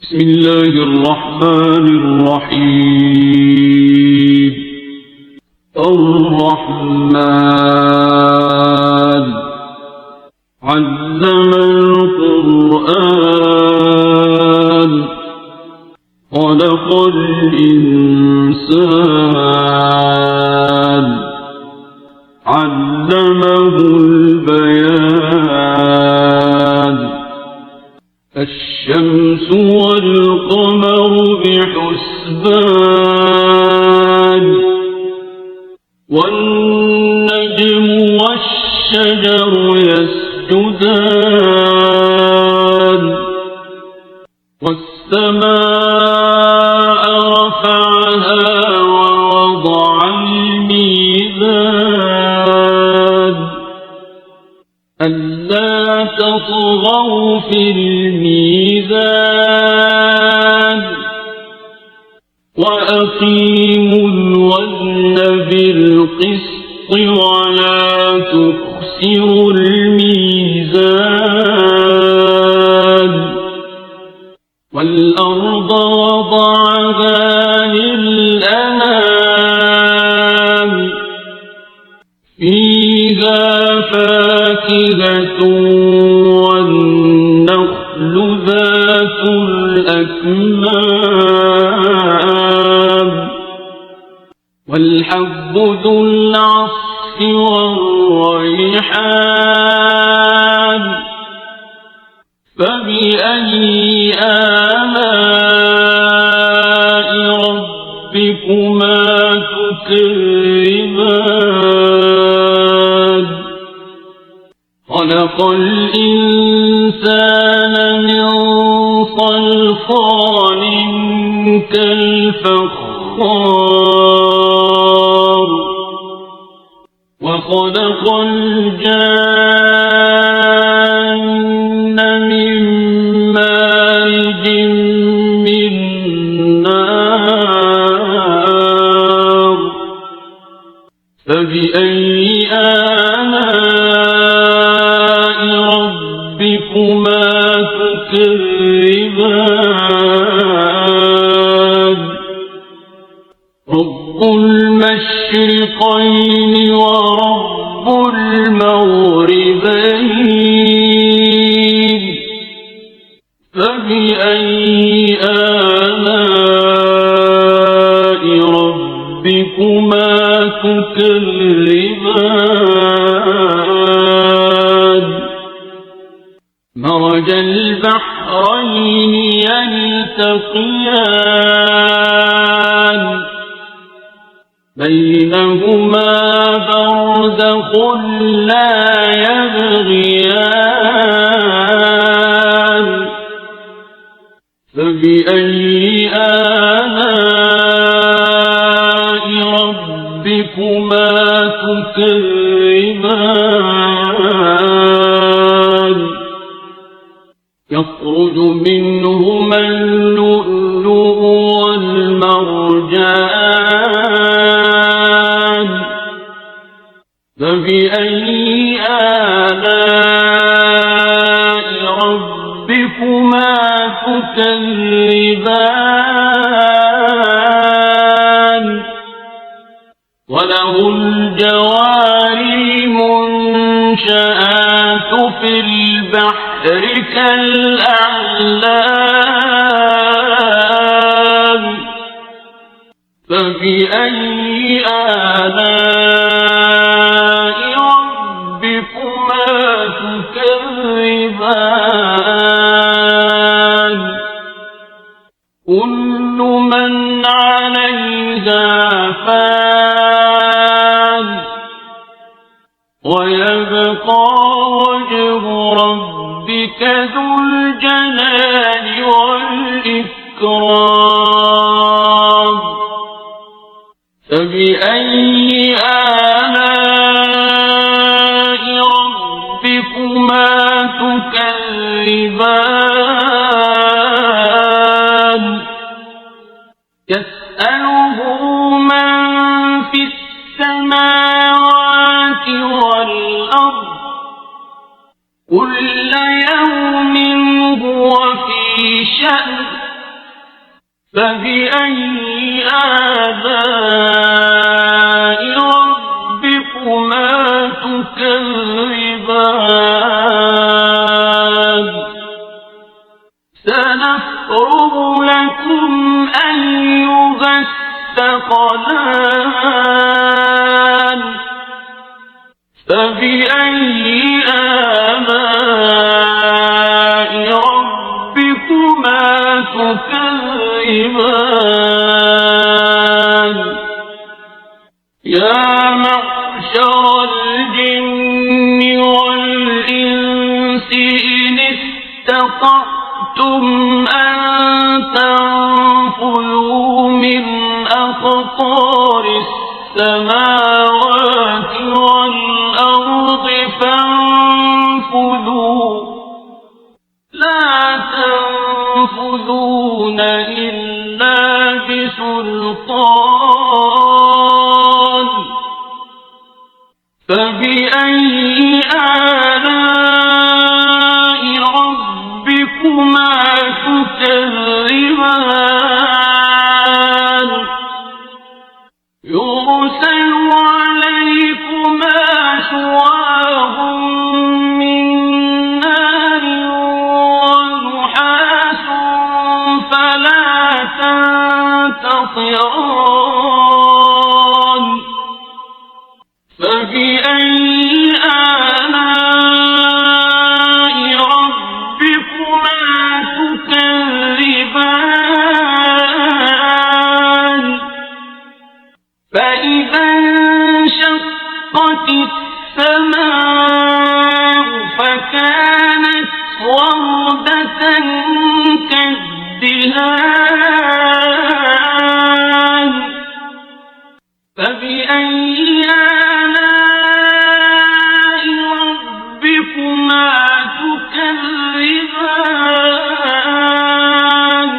بسم الله الرحمن الرحيم. الرحمن علم القرآن خلق الإنسان علمه البيان. الشمس والقمر بحسبان والنجم والشجر يسجدان والسماء رفعها ووضع الميزان ألا تطغوا في الميزان وأقيموا الوزن بالقسط ولا تخسروا الميزان. والأرض وضعها للأنام فيها فاكهة والنخل ذات الأكمام والحب ذو العصف والريحان. فبأي آلاء ربكما تكذبان؟ خلق الإنسان من صلصال كالفخار وخلق الجان من مارج من نار. فبأي آلاء ربكما تكذبان؟ رب المشرقين ورب المغربين. فبأي آلاء ربكما تكذبان؟ مرج البحرين يلتقيان بينهما برزخ لا يبغيان. فبأي آلاء ربكما تكذبان؟ يخرج منهما اللؤلؤ والمرجان. فبأي آلاء ربكما تكذبان؟ وله الجوار المنشآت في البحر كالأعلام. فبأي آلاء ربكما تكذبان؟ كل من عليها فان ويبقى وجه ربك ذو الجلال والإكرام. فبأي آلاء ربكما تكذبان؟ يسأله من في السماوات والأرض كل يوم هو في شأن فبأي آلاء ربكما تكذبان سنفرغ لكم أيها الثقلان فبأي آلاء ربكما تكذبان يا معشر الجن والإنس إن استطعتم أن تنفذوا من أقطار السماوات والأرض فانفذوا لا تنفذون إلا بسلطان فبأي آلاء ربكما تكذبان يرسل عليكما شواظ من نار ونحاس فلا تنتصران فبأي آلاء ربكما تكذبان فإذا انشقت السماء فكانت وردة كالدهان فبأي آلاء ربكما تكذبان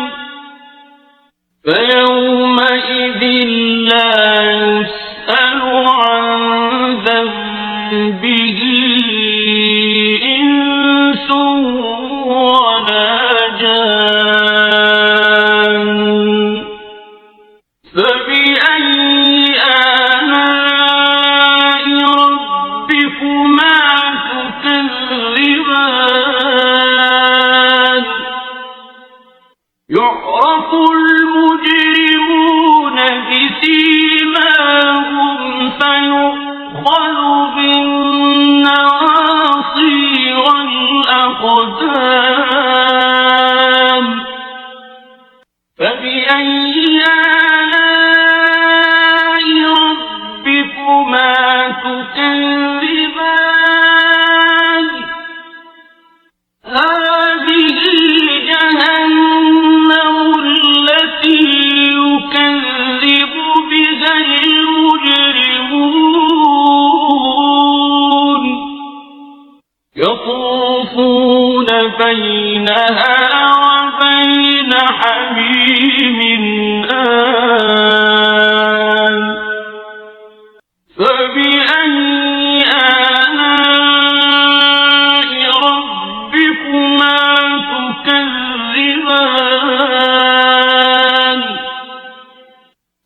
فيومئذ لا يسأل عن ذنبه إنس ولا جان فبأي آلاء ربكما تكذبان يعرف المجرمون بسيماهم فيؤخذ بالنواصي والأقدام فبأي آلاء ربكما تكذبان هذه جهنم التي يكذب بها المجرمون يطوفون بينها وبين حميم آن فبأي آلاء ربكما تكذبان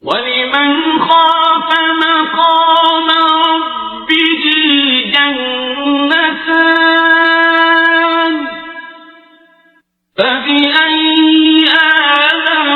ولمن خاف مقام ربه جنتان فبأي آلاء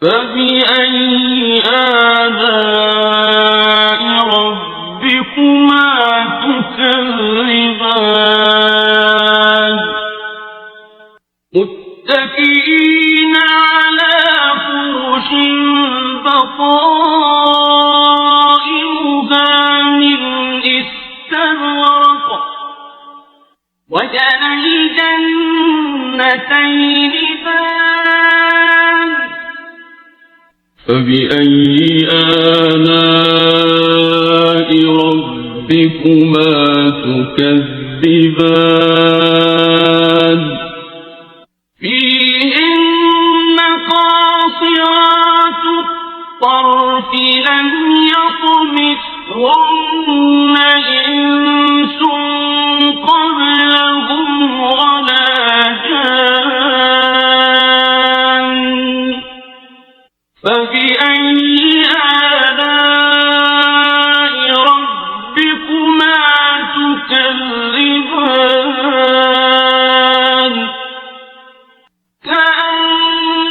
فبأي آلاء ربكما تكذبان متكئين على فرش بطائنها من استبرق وجنى الجنتين دان فبأي آلاء ربكما تكذبان فيهن قاصرات الطرف لم يطمثهن إنس قبلهم ولا جان فبأي آلاء ربكما تكذبان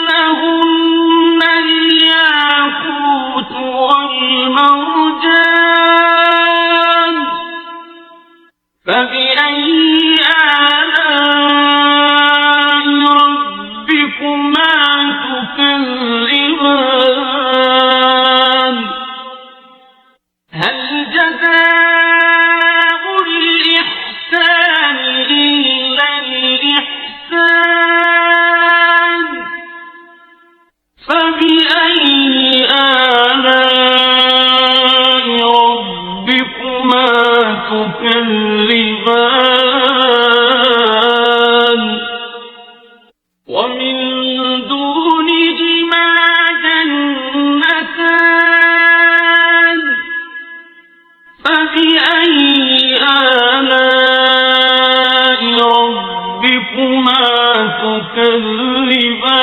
كأنهن الياقوت والمرجان فبأي آلاء ربكما تكذبان هل جزاء الإحسان إلا الإحسان فبأي آلاء ربكما تكذبان ومن دونهما جنتان فبأي آلاء ربكما تكذبان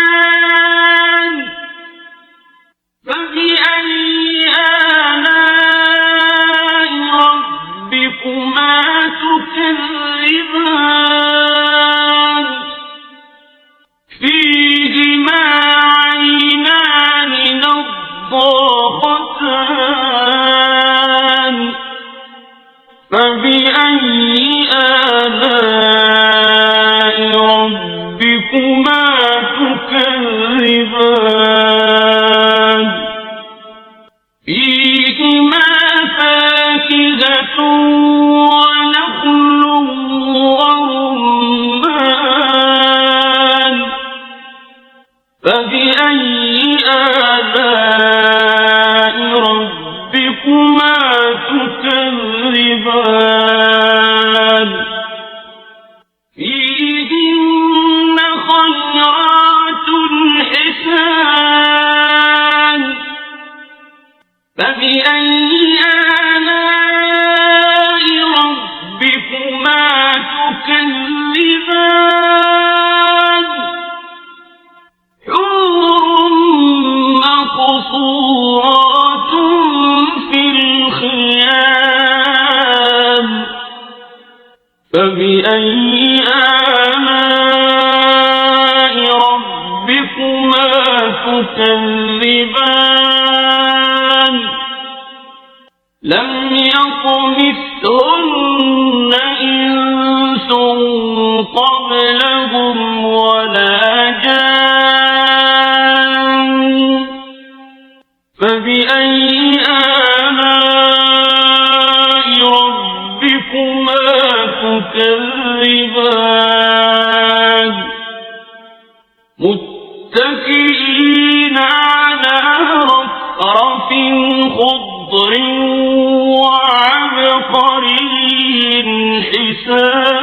مدهامتان فبأي آلاء ربكما تكذبان فيهما عينان نضاختان فبأي آلاء ربكما تكذبان فيهما فاكهة ونخل ورمان فبأي آلاء ربكما تكذبان فيهن خيرات حسان فبأي آلاء ربكما تكذبان حور مقصورات في الخيام فبأي آلاء ربكما تكذبان لم يطمثهن إنس قبلهم ولا جان فبأي آلاء ربكما تكذبان متكئين على رفرف خضر وعبقري حسان